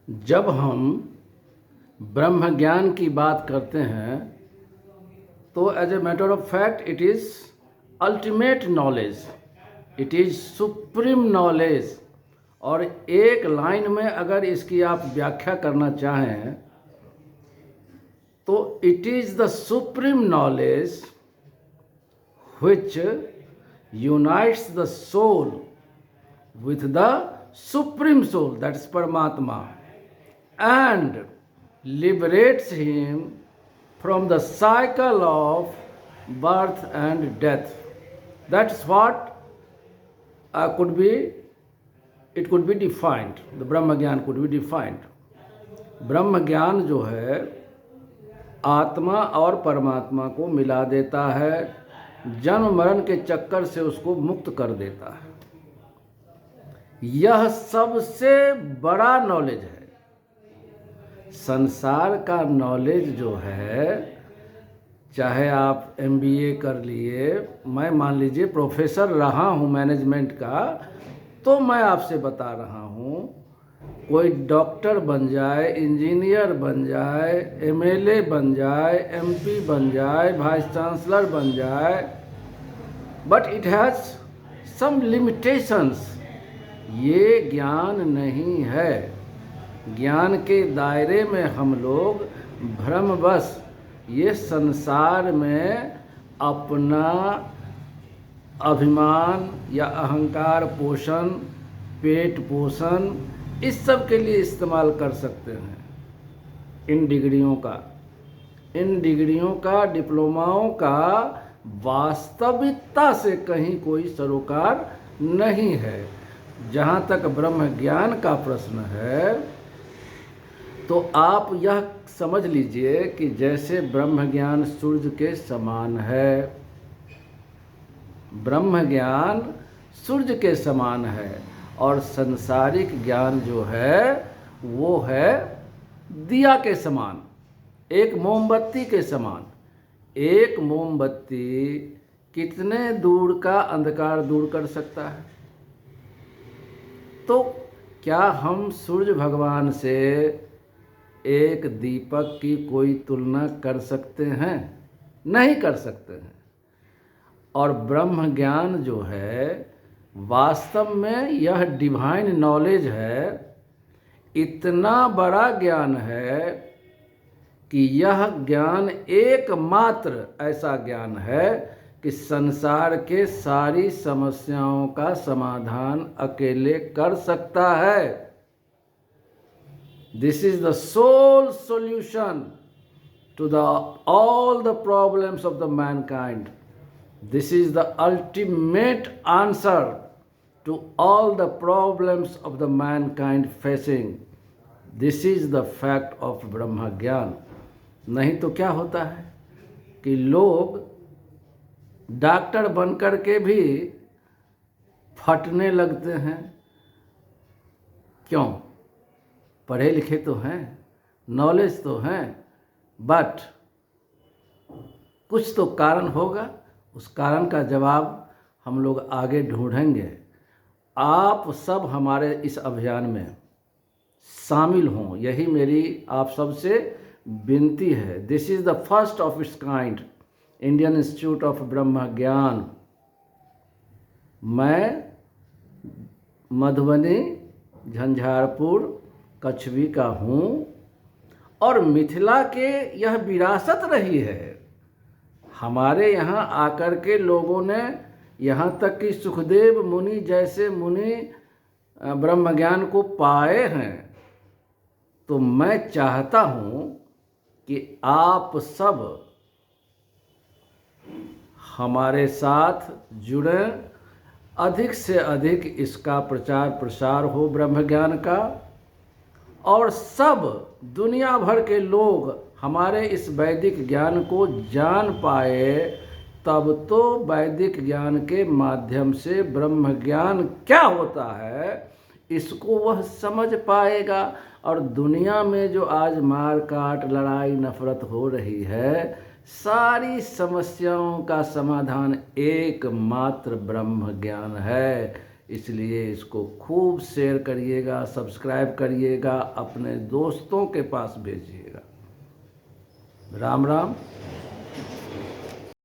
जब हम ब्रह्म ज्ञान की बात करते हैं तो as a matter of fact it is ultimate knowledge, it is supreme knowledge. और एक लाइन में अगर इसकी आप व्याख्या करना चाहें तो it is the supreme knowledge which unites the soul with the supreme soul, that is Paramatma, and liberates him from the cycle of birth and death. That's what it could be defined. The Brahma Gyan could be defined. ब्रह्म ज्ञान जो है आत्मा और परमात्मा को मिला देता है, जन्म मरण के चक्कर से उसको मुक्त कर देता है। यह सबसे बड़ा नॉलेज है। संसार का नॉलेज जो है, चाहे आप MBA कर लिए, मैं मान लीजिए प्रोफेसर रहा हूँ मैनेजमेंट का, तो मैं आपसे बता रहा हूँ कोई डॉक्टर बन जाए, इंजीनियर बन जाए, MLA बन जाए, MP बन जाए, वाइस चांसलर बन जाए, but it has some limitations. ये ज्ञान नहीं है। ज्ञान के दायरे में हम लोग भ्रमवश ये संसार में अपना अभिमान या अहंकार पोषण, पेट पोषण, इस सब के लिए इस्तेमाल कर सकते हैं। इन डिग्रियों का डिप्लोमाओं का वास्तविकता से कहीं कोई सरोकार नहीं है। जहाँ तक ब्रह्म ज्ञान का प्रश्न है तो आप यह समझ लीजिए कि जैसे ब्रह्म ज्ञान सूर्य के समान है, ब्रह्म ज्ञान सूर्य के समान है, और संसारिक ज्ञान जो है वो है दिया के समान, एक मोमबत्ती के समान। एक मोमबत्ती कितने दूर का अंधकार दूर कर सकता है? तो क्या हम सूर्य भगवान से एक दीपक की कोई तुलना कर सकते हैं? नहीं कर सकते हैं। और ब्रह्म ज्ञान जो है वास्तव में यह डिवाइन नॉलेज है, इतना बड़ा ज्ञान है कि यह ज्ञान एकमात्र ऐसा ज्ञान है कि संसार के सारी समस्याओं का समाधान अकेले कर सकता है। This is the sole solution to the all the problems of the mankind. This is the ultimate answer to all the problems of the mankind facing. This is the fact of ब्रह्म ज्ञान। नहीं तो क्या होता है कि लोग doctor बनकर के भी फटने लगते हैं। क्यों? पढ़े लिखे तो हैं, नॉलेज तो हैं, बट कुछ तो कारण होगा। उस कारण का जवाब हम लोग आगे ढूंढेंगे। आप सब हमारे इस अभियान में शामिल हों, यही मेरी आप सबसे विनती है। This is the first of its kind Indian institute of ब्रह्म ज्ञान। मैं मधुबनी, झंझारपुर, कछवी का हूँ, और मिथिला के यह विरासत रही है। हमारे यहाँ आकर के लोगों ने, यहाँ तक कि सुखदेव मुनि जैसे मुनि ब्रह्म ज्ञान को पाए हैं। तो मैं चाहता हूँ कि आप सब हमारे साथ जुड़ें, अधिक से अधिक इसका प्रचार प्रसार हो ब्रह्म ज्ञान का, और सब दुनिया भर के लोग हमारे इस वैदिक ज्ञान को जान पाए, तब तो वैदिक ज्ञान के माध्यम से ब्रह्म ज्ञान क्या होता है इसको वह समझ पाएगा। और दुनिया में जो आज मार काट, लड़ाई, नफरत हो रही है, सारी समस्याओं का समाधान एकमात्र ब्रह्म ज्ञान है। इसलिए इसको खूब शेयर करिएगा, सब्सक्राइब करिएगा, अपने दोस्तों के पास भेजिएगा। राम राम।